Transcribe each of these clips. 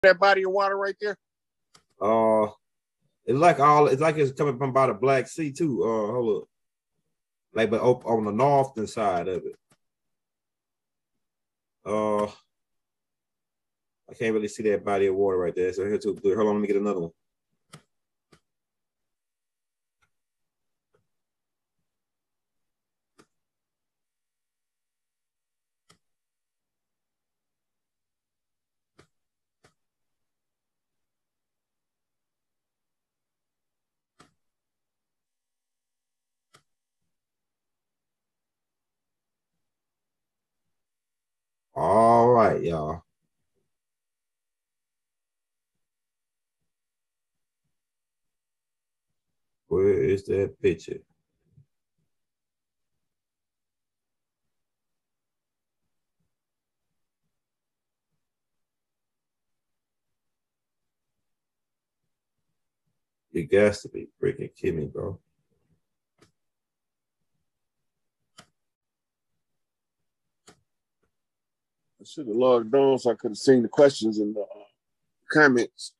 that body of water right there? It's like it's coming from by the Black Sea too. Hold up. Like, but on the northern side of it. I can't really see that body of water right there. So here too blue. Hold on, let me get another one. All right, y'all. Where is that picture? You got to be freaking kidding me, bro. I should have logged on so I could have seen the questions in the comments.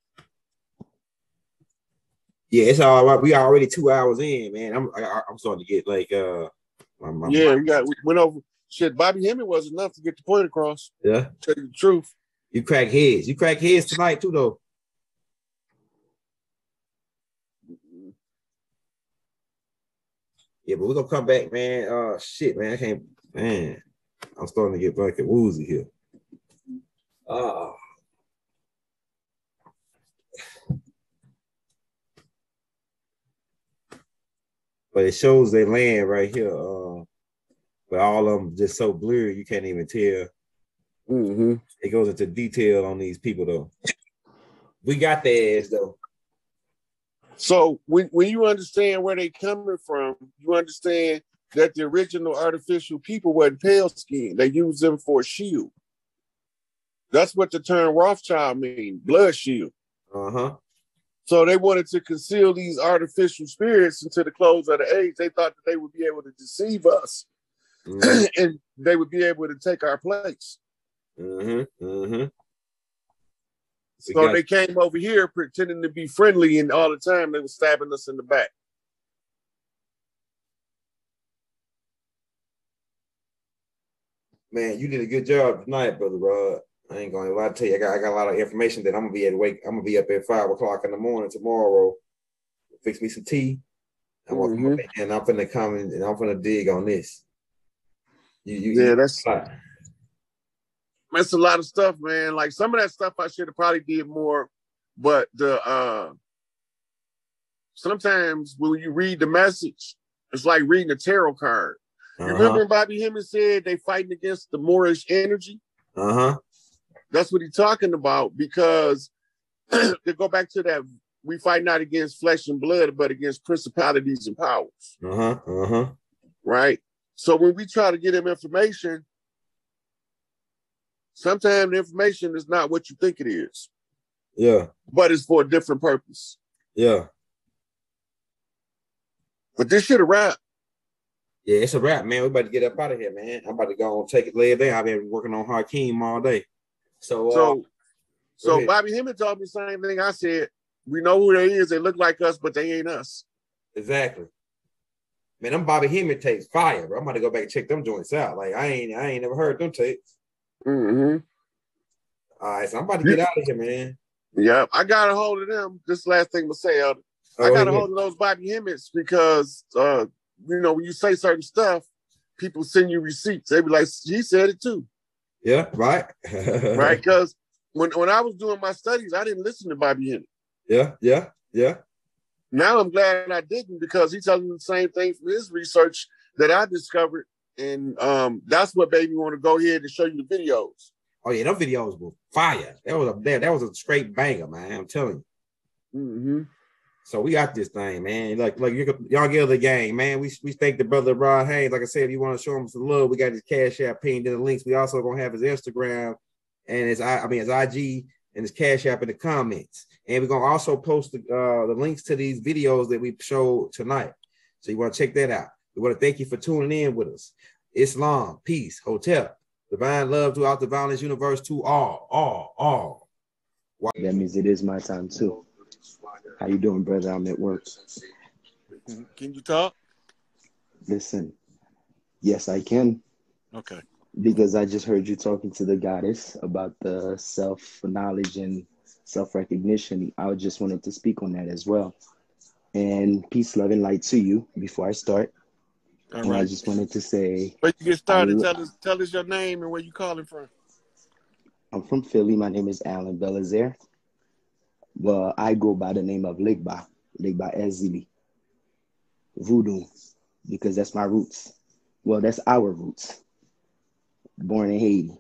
Yeah, it's all right. We already 2 hours in, man. I'm starting to get like we went over shit. Bobby Hemming was enough to get the point across. Yeah, tell you the truth. You crack heads. You crack heads tonight too, though. Yeah, but we're gonna come back, man. Shit, man. I can't, man. I'm starting to get fucking woozy here. But it shows they land right here. But all of them just so blurry you can't even tell. Mm-hmm. It goes into detail on these people though. We got their ass though. So when you understand where they coming from, you understand that the original artificial people wasn't pale skin. They used them for a shield. That's what the term Rothschild means, blood shield. Uh-huh. So they wanted to conceal these artificial spirits until the close of the age. They thought that they would be able to deceive us, and they would be able to take our place. So they came over here pretending to be friendly, and all the time they were stabbing us in the back. Man, you did a good job tonight, brother Rod. I ain't gonna lie to you. I got a lot of information that I'm gonna be up at 5 o'clock in the morning tomorrow. Fix me some tea. And I'm finna come in and I'm finna dig on this. That's a lot of stuff, man. Like some of that stuff I should have probably did more, but sometimes when you read the message, it's like reading a tarot card. You remember Bobby Hemming said they fighting against the Moorish energy? That's what he's talking about, because to go back to that, we fight not against flesh and blood, but against principalities and powers. Right? So when we try to get him information, sometimes the information is not what you think it is. Yeah. But it's for a different purpose. Yeah. But this shit a wrap. Yeah, it's a wrap, man. We about to get up out of here, man. I'm about to go and take it, lay it down. I've been working on Hakeem all day. So Bobby Hemming told me the same thing I said. We know who they is. They look like us, but they ain't us. Exactly. Man, them Bobby Hemming tapes fire, bro. I'm about to go back and check them joints out. Like I ain't never heard them tapes. All right, so I'm about to get out of here, man. Yeah, I got a hold of them. This last thing I'm gonna say, Elder. I got a hold of those Bobby Hemmings because when you say certain stuff, people send you receipts. They be like, he said it too. Yeah, right. Right, because when I was doing my studies, I didn't listen to Bobby Hemming. Yeah. Now I'm glad I didn't, because he tells me the same thing from his research that I discovered. And that's what made me want to go ahead and show you the videos. Oh yeah, those videos were fire. That was a straight banger, man. I'm telling you. So we got this thing, man. Like y'all get the game, man. We thank the brother Rod Haynes. Like I said, if you want to show him some love, we got his Cash App pinned in the links. We also gonna have his Instagram and his IG and his Cash App in the comments. And we're gonna also post the links to these videos that we showed tonight. So you want to check that out. We want to thank you for tuning in with us. Islam, peace, hotel, divine love throughout the violence universe to all. That means it is my time too. How you doing, brother? I'm at work. Can you talk? Listen, yes, I can. Okay. Because I just heard you talking to the goddess about the self-knowledge and self-recognition. I just wanted to speak on that as well. And peace, love, and light to you before I start. All and right. I just wanted to say, But you get started, tell us your name and where you calling from. I'm from Philly. My name is Alan Belazaire. Well, I go by the name of Legba Ezili, Voodoo, because that's my roots. Well, that's our roots. Born in Haiti,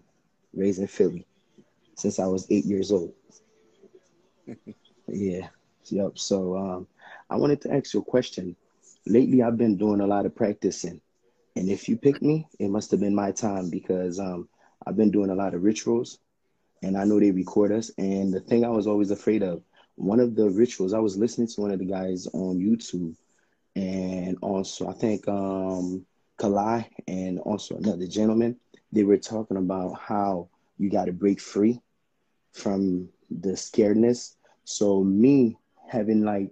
raised in Philly since I was 8 years old. Yeah. Yep. So I wanted to ask you a question. Lately, I've been doing a lot of practicing. And if you pick me, it must have been my time because I've been doing a lot of rituals and I know they record us. And the thing I was always afraid of, one of the rituals, I was listening to one of the guys on YouTube and also I think Kalai and also another gentleman, they were talking about how you got to break free from the scaredness. So me having like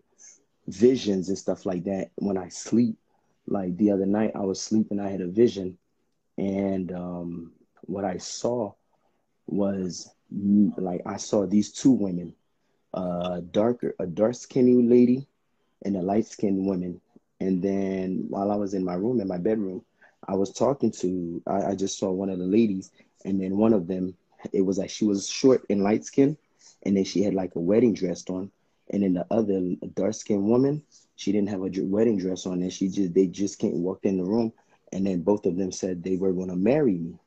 visions and stuff like that when I sleep, like the other night I was sleeping, I had a vision and what I saw was like I saw these two women, a dark skinny lady and a light skinned woman. And then while I was in my room, in my bedroom, I was talking to, I just saw one of the ladies, and then one of them, it was like she was short and light skinned, and then she had like a wedding dress on. And then the other dark skinned woman, she didn't have a wedding dress on, and they just came, walked in the room, and then both of them said they were going to marry me.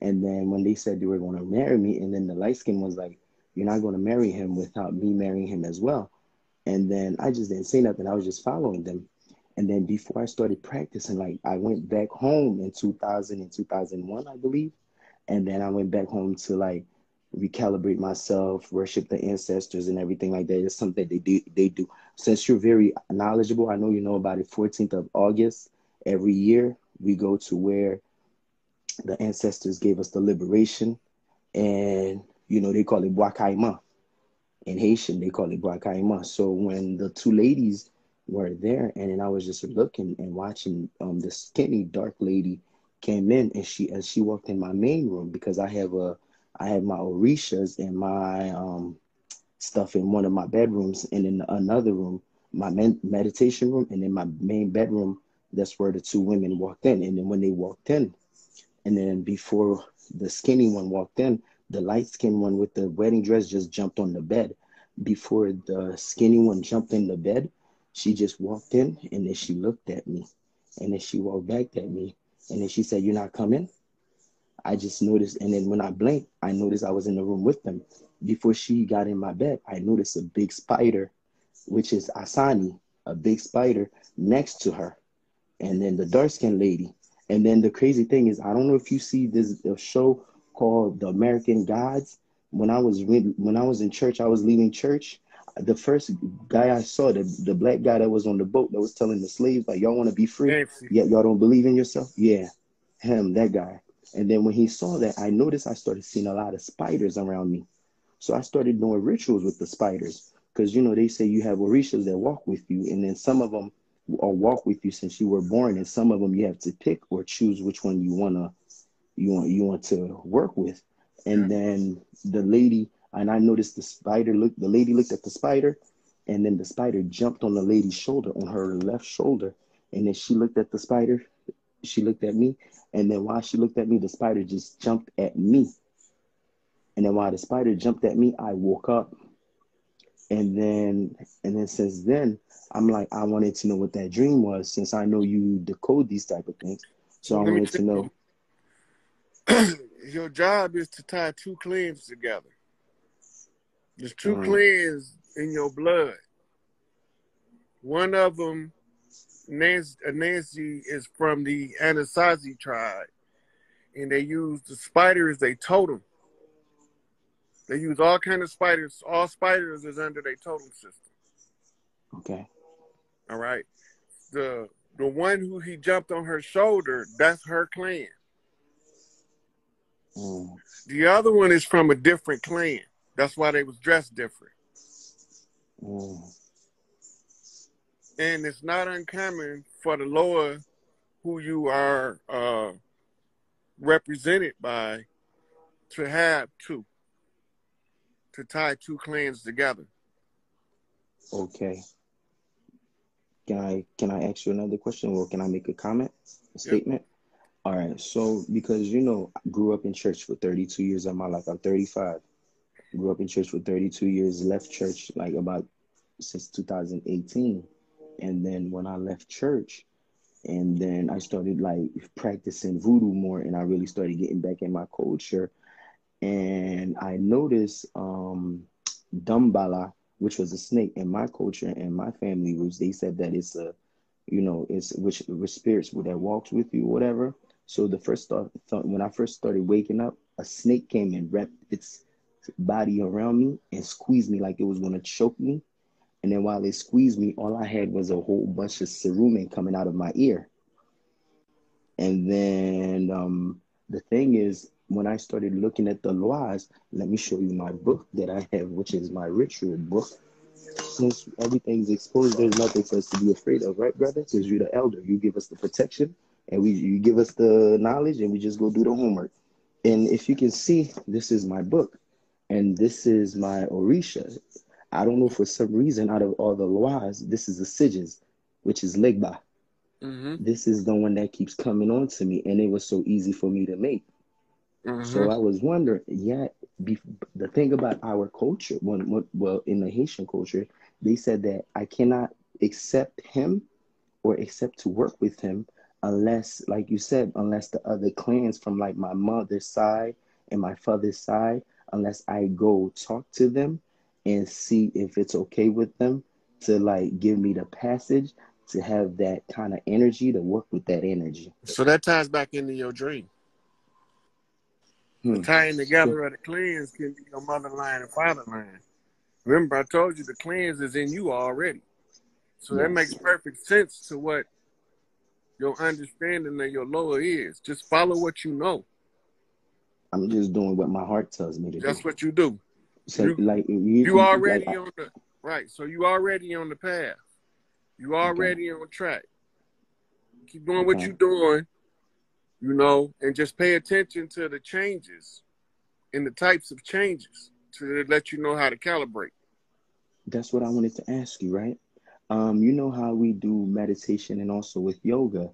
And then when they said they were going to marry me, and then the light skin was like, "You're not going to marry him without me marrying him as well." And then I just didn't say nothing. I was just following them. And then before I started practicing, like I went back home in 2000 and 2001, I believe. And then I went back home to like recalibrate myself, worship the ancestors and everything like that. It's something they do. Since you're very knowledgeable, I know you know about it. 14th of August, every year, we go to where the ancestors gave us the liberation. And, you know, they call it Wakaima. In Haitian, they call it Brakaima. So when the two ladies were there, and then I was just looking and watching, the skinny dark lady came in, and as she walked in my main room, because I have my orishas and my stuff in one of my bedrooms, and in another room, my meditation room, and in my main bedroom, that's where the two women walked in. And then when they walked in, and then before the skinny one walked in, the light-skinned one with the wedding dress just jumped on the bed. Before the skinny one jumped in the bed, she just walked in and then she looked at me. And then she walked back at me. And then she said, "You're not coming?" I just noticed. And then when I blinked, I noticed I was in the room with them. Before she got in my bed, I noticed a big spider, which is Asani, a big spider next to her. And then the dark-skinned lady. And then the crazy thing is, I don't know if you see this a show called The American Gods. When I was in church, I was leaving church. The first guy I saw, the black guy that was on the boat that was telling the slaves, like, "Y'all want to be free, yet y'all don't believe in yourself." Yeah, him, that guy. And then when he saw that, I noticed I started seeing a lot of spiders around me. So I started doing rituals with the spiders because, you know, they say you have orishas that walk with you, and then some of them or walk with you since you were born, and some of them you have to pick or choose which one you want to work with. And then the lady, and I noticed the lady looked at the spider, and then the spider jumped on the lady's shoulder, on her left shoulder, and then she looked at the spider, she looked at me, and then while she looked at me, the spider just jumped at me. And then while the spider jumped at me, I woke up. And then since then, I'm like, I wanted to know what that dream was, since I know you decode these type of things. So I wanted to know. Your job is to tie two clans together. There's two clans in your blood. One of them, Nancy, is from the Anasazi tribe, and they use the spider as their totem. They use all kind of spiders. All spiders is under their totem system. Okay. All right. The one who he jumped on her shoulder, that's her clan. The other one is from a different clan. That's why they was dressed different. Mm. And it's not uncommon for the lower who you are represented by to have two, to tie two clans together. Okay. Can I ask you another question, or can I make a comment, a statement? All right. So because I grew up in church for 32 years of my life. I'm 35. Grew up in church for 32 years. Left church like about since 2018, and then when I left church, and then I started like practicing voodoo more, and I really started getting back in my culture, and I noticed Dumbala, which was a snake in my culture and my family roots. They said that it's a, it's which spirits that walks with you, whatever. So the first thought when I first started waking up, a snake came and wrapped its body around me and squeezed me like it was gonna choke me. And then while it squeezed me, all I had was a whole bunch of cerumen coming out of my ear. And then the thing is, when I started looking at the laws, let me show you my book that I have, which is my ritual book. Since everything's exposed, there's nothing for us to be afraid of, right, brother? Because you're the elder. You give us the protection, and you give us the knowledge, and we just go do the homework. And if you can see, this is my book, and this is my Orisha. I don't know, for some reason, out of all the laws, this is the Sijas, which is Legba. Mm-hmm. This is the one that keeps coming on to me, and it was so easy for me to make. Mm-hmm. So I was wondering, the thing about our culture, well, in the Haitian culture, they said that I cannot accept him or accept to work with him unless, like you said, unless the other clans from like my mother's side and my father's side, unless I go talk to them and see if it's okay with them to like give me the passage to have that kind of energy, to work with that energy. So that ties back into your dream. The tying together of the clans can be your mother line and father line. Remember, I told you the clans is in you already. So that makes perfect sense to what your understanding of your lower is. Just follow what you know. I'm just doing what my heart tells me to do. That's what you do. So you already on the right. So you already on the path. You already on track. Keep doing what you're doing, and just pay attention to the changes and the types of changes to let you know how to calibrate. That's what I wanted to ask you, right? You know how we do meditation and also with yoga.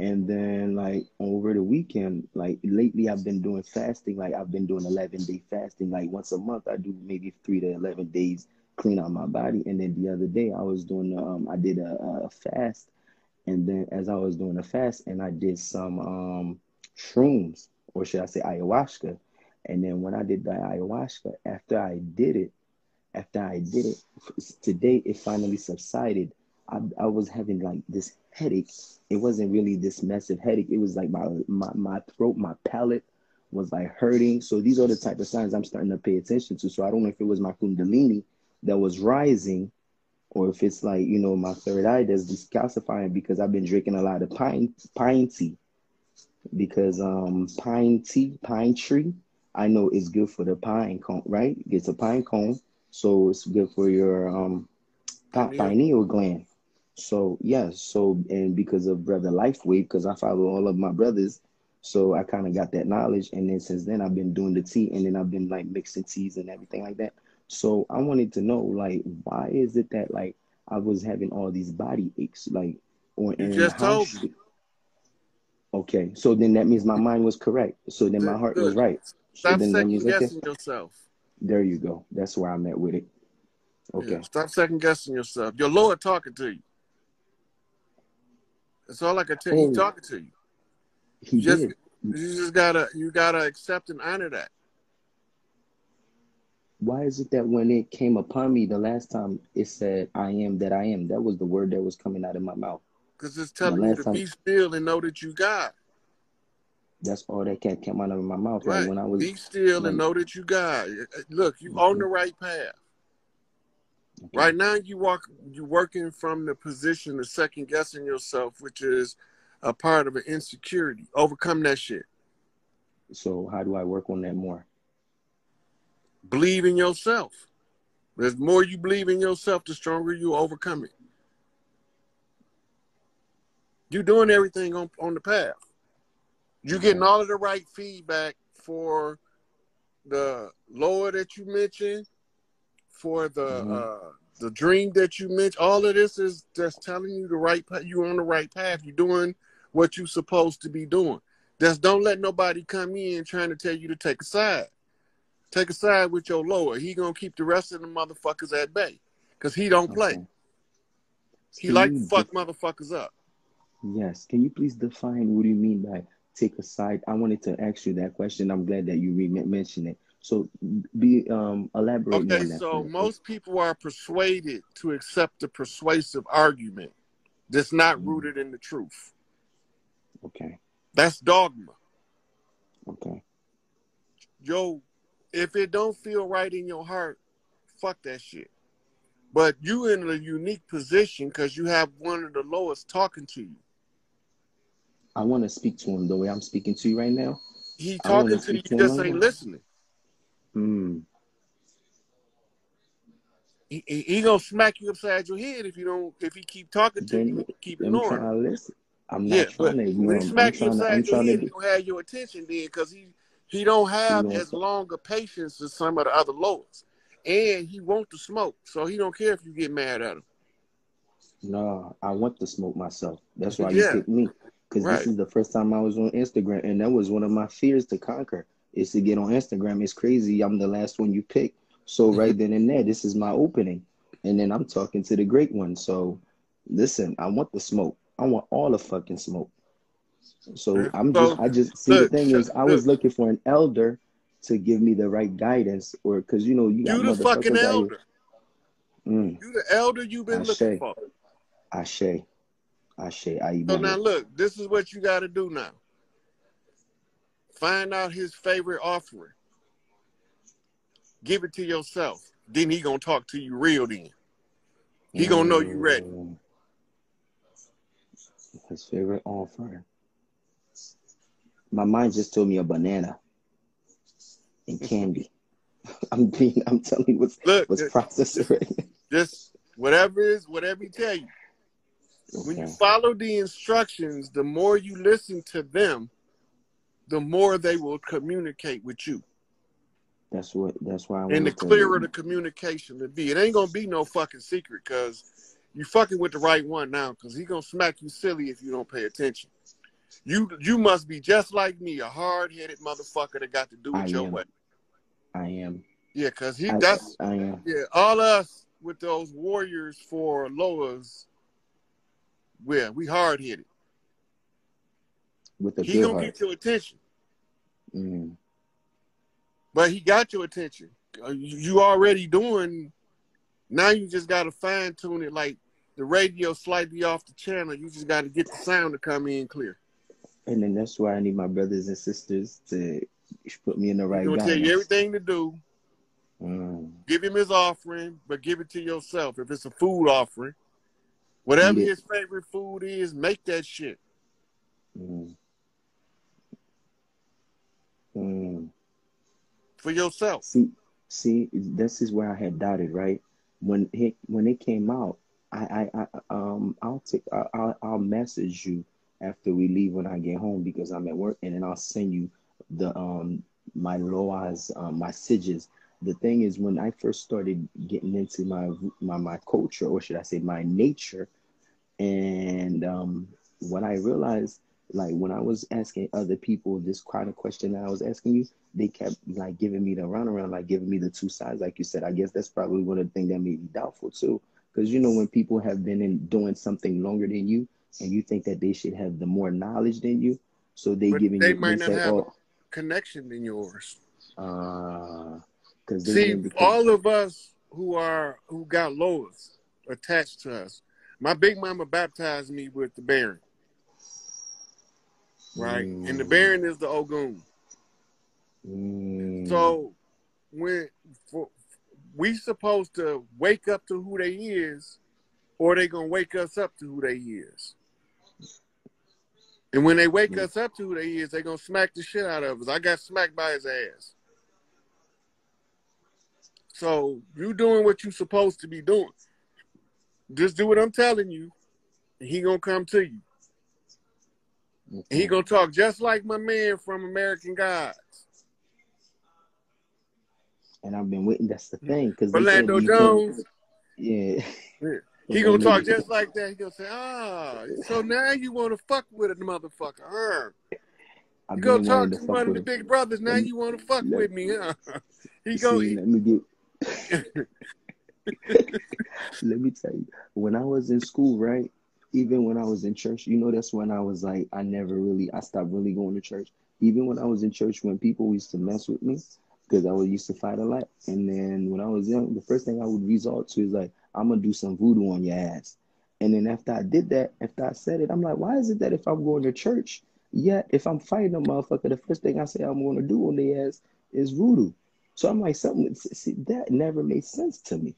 And then like over the weekend, like lately I've been doing fasting. Like I've been doing 11-day fasting. Like once a month I do maybe 3 to 11 days clean out my body. And then the other day I was doing, I did a fast. And then as I was doing a fast, and I did some shrooms, or should I say ayahuasca. And then when I did the ayahuasca, after I did it, today it finally subsided. I was having like this headache. It wasn't really this massive headache. It was like my throat, my palate was like hurting. So these are the type of signs I'm starting to pay attention to. So I don't know if it was my kundalini that was rising, or if it's like, my third eye that's decalcifying, because I've been drinking a lot of pine tea. Because pine tree, I know is good for the pine cone, right? It's a pine cone. So it's good for your pineal gland. So and because of Brother Lifeway, because I follow all of my brothers, so I kind of got that knowledge. And then since then I've been doing the tea, and then I've been like mixing teas and everything like that. So I wanted to know, like, why is it that like I was having all these body aches, like, or you just told me. Okay, so then that means my mind was correct. So then my heart was right. Stop second guessing yourself. There you go. That's where I'm at with it. Okay. Yeah, stop second guessing yourself. Your Lord talking to you. That's all I can tell you. He's talking to you. He did. You just gotta accept and honor that. Why is it that when it came upon me the last time, it said, I am that I am? That was the word that was coming out of my mouth. Because it's telling you to be still and know that you God. That's all that came out of my mouth. Right. Like when I was be still and know that you God. Look, you on the right path. Okay. Right now you're working from the position of second guessing yourself, which is a part of an insecurity. Overcome that shit. So how do I work on that more? Believe in yourself. The more you believe in yourself, the stronger you overcome it. You're doing everything on the path. You're getting all of the right feedback for the lower that you mentioned, for the dream that you mentioned. All of this is just telling you the right path. You're on the right path. You're doing what you're supposed to be doing. Just don't let nobody come in trying to tell you to take a side. Take a side with your lower. He gonna keep the rest of the motherfuckers at bay, cause he don't play. He like to fuck motherfuckers up. Yes. Can you please define what do you mean by take a side? I wanted to ask you that question. I'm glad that you mentioned it. So elaborate more on that. So most people are persuaded to accept a persuasive argument that's not rooted in the truth. Okay. That's dogma. Okay. Yo, if it don't feel right in your heart, fuck that shit. But you in a unique position because you have one of the lowest talking to you. I want to speak to him the way I'm speaking to you right now. He talking to you, just ain't listening. He gonna smack you upside your head if he keep talking to you, keep ignoring. I'm trying to listen. I'm not trying to ignore when he smack you upside your head, he don't have your attention then, because he don't have as long a patience as some of the other lowers. And he want to smoke, so he don't care if you get mad at him. No, I want to smoke myself. That's why you picked me. Because this is the first time I was on Instagram, and that was one of my fears to conquer, is to get on Instagram. It's crazy. I'm the last one you picked. So right then and there, this is my opening. And then I'm talking to the great one. So listen, I want the smoke. I want all the fucking smoke. So the thing is, I was looking for an elder to give me the right guidance, or because you got the fucking elder. You the elder you've been looking for. Ashe. So now look, this is what you got to do now. Find out his favorite offering. Give it to yourself. Then he gonna talk to you real then. He gonna know you ready. His favorite offering. My mind just told me a banana and candy. I'm telling you what's processed already. Just whatever he tell you. When you follow the instructions, the more you listen to them, the more they will communicate with you. That's why and the clearer the communication will be. It ain't gonna be no fucking secret, because you fucking with the right one now, because he gonna smack you silly if you don't pay attention. You must be just like me, a hard-headed motherfucker that got to do it your way. I am. Yeah, because I am. Yeah, all us with those warriors for lowers, we hard-headed. He gonna get your attention. But he got your attention. You already doing, now you just got to fine tune it, like the radio slightly off the channel. You just got to get the sound to come in clear. And then that's why I need my brothers and sisters to put me in the right guidance. He's going to tell you everything to do. Give him his offering, but give it to yourself. If it's a food offering, whatever his favorite food is, make that shit. For yourself. See, this is where I had doubted, right? When it came out, I'll message you after we leave when I get home, because I'm at work, and then I'll send you the my loas, my siges. The thing is, when I first started getting into my culture, or should I say my nature, and what I realized, like when I was asking other people this kind of question that I was asking you, they kept like giving me the runaround, like giving me the two sides, like you said. I guess that's probably one of the things that made me doubtful too, because when people have been doing something longer than you, and you think that they should have the more knowledge than you, so they might not have a connection than yours. Because all of us who got lowers attached to us. My big mama baptized me with the Baron. Right? And the Baron is the Ogun. So we supposed to wake up to who they is, or they gonna wake us up to who they is. And when they wake us up to who they is, they gonna smack the shit out of us. I got smacked by his ass. So you doing what you supposed to be doing. Just do what I'm telling you, and he gonna come to you. Okay. He gonna talk just like my man from American Gods. And I've been waiting. That's the thing, because Orlando Jones. Yeah. He gonna talk just like that. He gonna say, so now you want to fuck with a motherfucker, huh? You gonna talk to one of the big brothers. Now you want to fuck with me, huh? Let me tell you. When I was in school, right? Even when I was in church, that's when I was like, I stopped really going to church. Even when I was in church, when people used to mess with me, because I used to fight a lot. And then when I was young, the first thing I would resort to is like, I'm going to do some voodoo on your ass. And then after I did that, after I said it, I'm like, why is it that if I'm going to church, if I'm fighting a motherfucker, the first thing I say I'm going to do on their ass is voodoo? So I'm like, that never made sense to me.